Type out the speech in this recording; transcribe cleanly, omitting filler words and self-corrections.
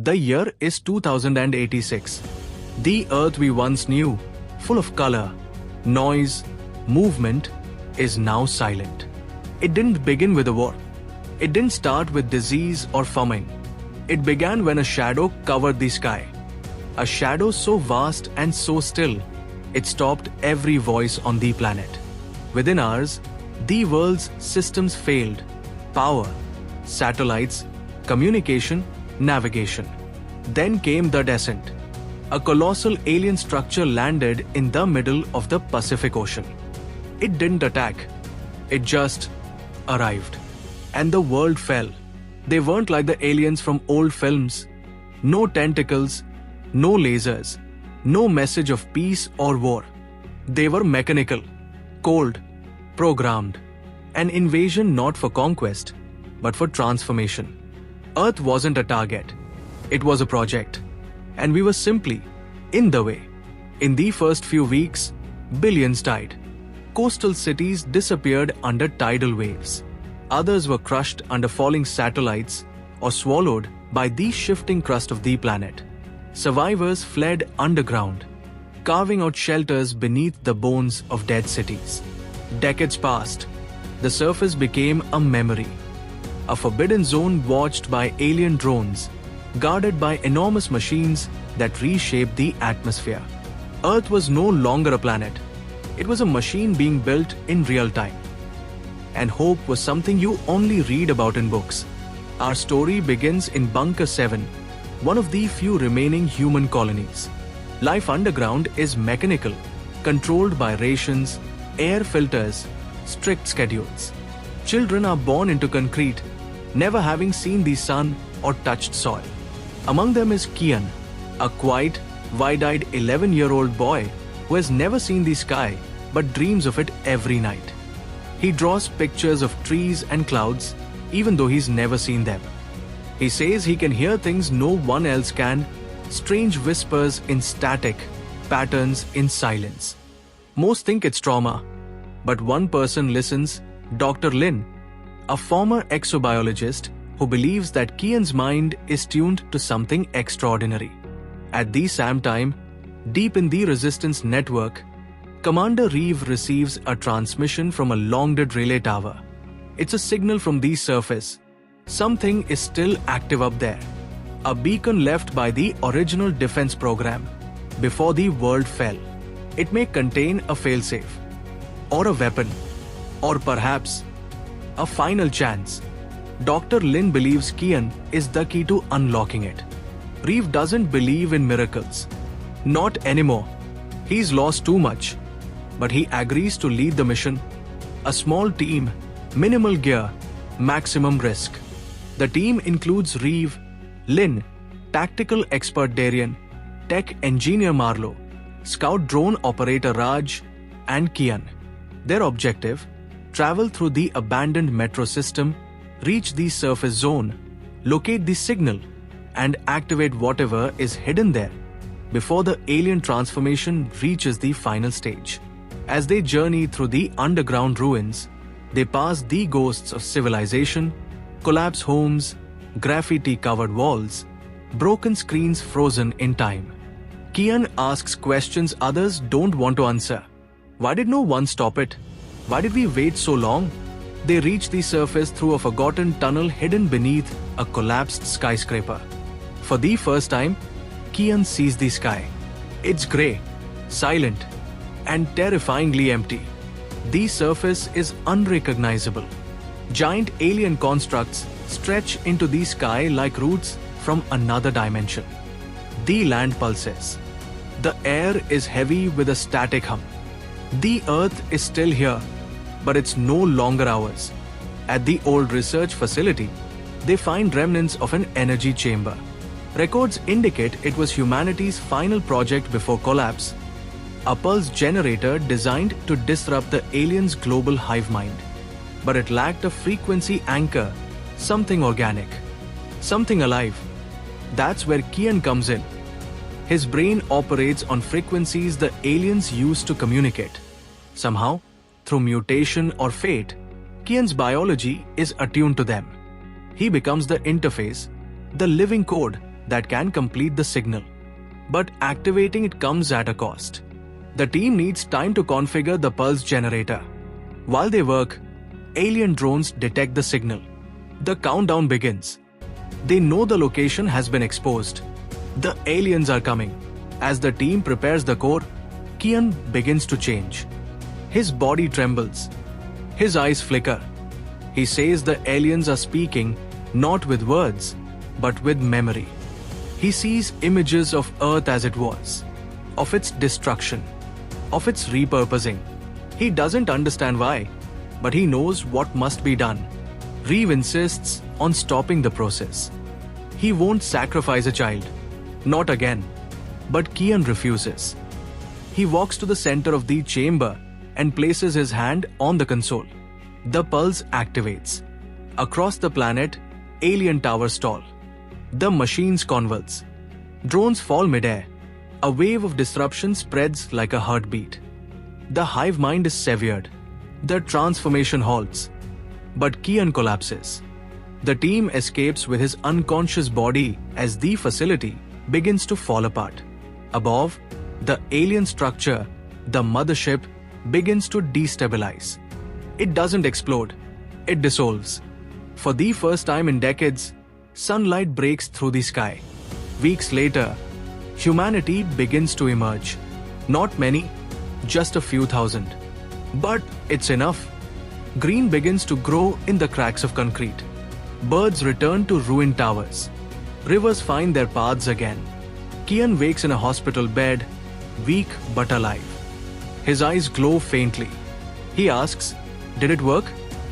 The year is 2086. The Earth we once knew, full of color, noise, movement, is now silent. It didn't begin with a war. It didn't start with disease or famine. It began when a shadow covered the sky. A shadow so vast and so still, it stopped every voice on the planet. Within hours, the world's systems failed. Power, satellites, communication, navigation. Then came the descent. A colossal alien structure landed in the middle of the Pacific Ocean. It didn't attack. It just arrived. And the world fell. They weren't like the aliens from old films. No tentacles, no lasers, no message of peace or war. They were mechanical, cold, programmed. An invasion not for conquest, but for transformation. Earth wasn't a target. It was a project. And we were simply in the way. In the first few weeks, billions died. Coastal cities disappeared under tidal waves. Others were crushed under falling satellites or swallowed by the shifting crust of the planet. Survivors fled underground, carving out shelters beneath the bones of dead cities. Decades passed. The surface became a memory. A forbidden zone watched by alien drones, guarded by enormous machines that reshaped the atmosphere. Earth was no longer a planet. It was a machine being built in real time. And hope was something you only read about in books. Our story begins in Bunker 7, one of the few remaining human colonies. Life underground is mechanical, controlled by rations, air filters, strict schedules. Children are born into concrete, never having seen the sun or touched soil. Among them is Qian, a quiet, wide-eyed 11-year-old boy who has never seen the sky but dreams of it every night. He draws pictures of trees and clouds even though he's never seen them. He says he can hear things no one else can, strange whispers in static, patterns in silence. Most think it's trauma, but one person listens, Dr. Lin, a former exobiologist who believes that Qian's mind is tuned to something extraordinary. At the same time, deep in the resistance network, Commander Reeve receives a transmission from a long-dead relay tower. It's a signal from the surface. Something is still active up there. A beacon left by the original defense program before the world fell. It may contain a failsafe, or a weapon, or perhaps a final chance. Dr. Lin believes Qian is the key to unlocking it. Reeve doesn't believe in miracles. Not anymore. He's lost too much. But he agrees to lead the mission. A small team, minimal gear, maximum risk. The team includes Reeve, Lin, tactical expert Darian, tech engineer Marlowe, scout drone operator Raj, and Qian. Their objective: travel through the abandoned metro system, reach the surface zone, locate the signal, and activate whatever is hidden there before the alien transformation reaches the final stage. As they journey through the underground ruins, they pass the ghosts of civilization, collapsed homes, graffiti-covered walls, broken screens frozen in time. Qian asks questions others don't want to answer. Why did no one stop it? Why did we wait so long? They reach the surface through a forgotten tunnel hidden beneath a collapsed skyscraper. For the first time, Qian sees the sky. It's grey, silent, and terrifyingly empty. The surface is unrecognizable. Giant alien constructs stretch into the sky like roots from another dimension. The land pulses. The air is heavy with a static hum. The Earth is still here, but it's no longer ours. At the old research facility, they find remnants of an energy chamber. Records indicate it was humanity's final project before collapse. A pulse generator designed to disrupt the aliens' global hive mind. But it lacked a frequency anchor, something organic, something alive. That's where Qian comes in. His brain operates on frequencies the aliens use to communicate. Somehow, through mutation or fate, Qian's biology is attuned to them. He becomes the interface, the living code that can complete the signal. But activating it comes at a cost. The team needs time to configure the pulse generator. While they work, alien drones detect the signal. The countdown begins. They know the location has been exposed. The aliens are coming. As the team prepares the core, Qian begins to change. His body trembles. His eyes flicker. He says the aliens are speaking not with words, but with memory. He sees images of Earth as it was, of its destruction, of its repurposing. He doesn't understand why, but he knows what must be done. Reeve insists on stopping the process. He won't sacrifice a child. Not again. But Qian refuses. He walks to the center of the chamber and places his hand on the console. The pulse activates. Across the planet, alien towers stall. The machines convulse. Drones fall midair. A wave of disruption spreads like a heartbeat. The hive mind is severed. The transformation halts. But Qian collapses. The team escapes with his unconscious body as the facility begins to fall apart. Above, the alien structure, the mothership, begins to destabilize. It doesn't explode. It dissolves. For the first time in decades, sunlight breaks through the sky. Weeks later, humanity begins to emerge. Not many, just a few thousand. But it's enough. Green begins to grow in the cracks of concrete. Birds return to ruined towers. Rivers find their paths again. Qian wakes in a hospital bed, weak but alive. His eyes glow faintly. He asks, "Did it work?"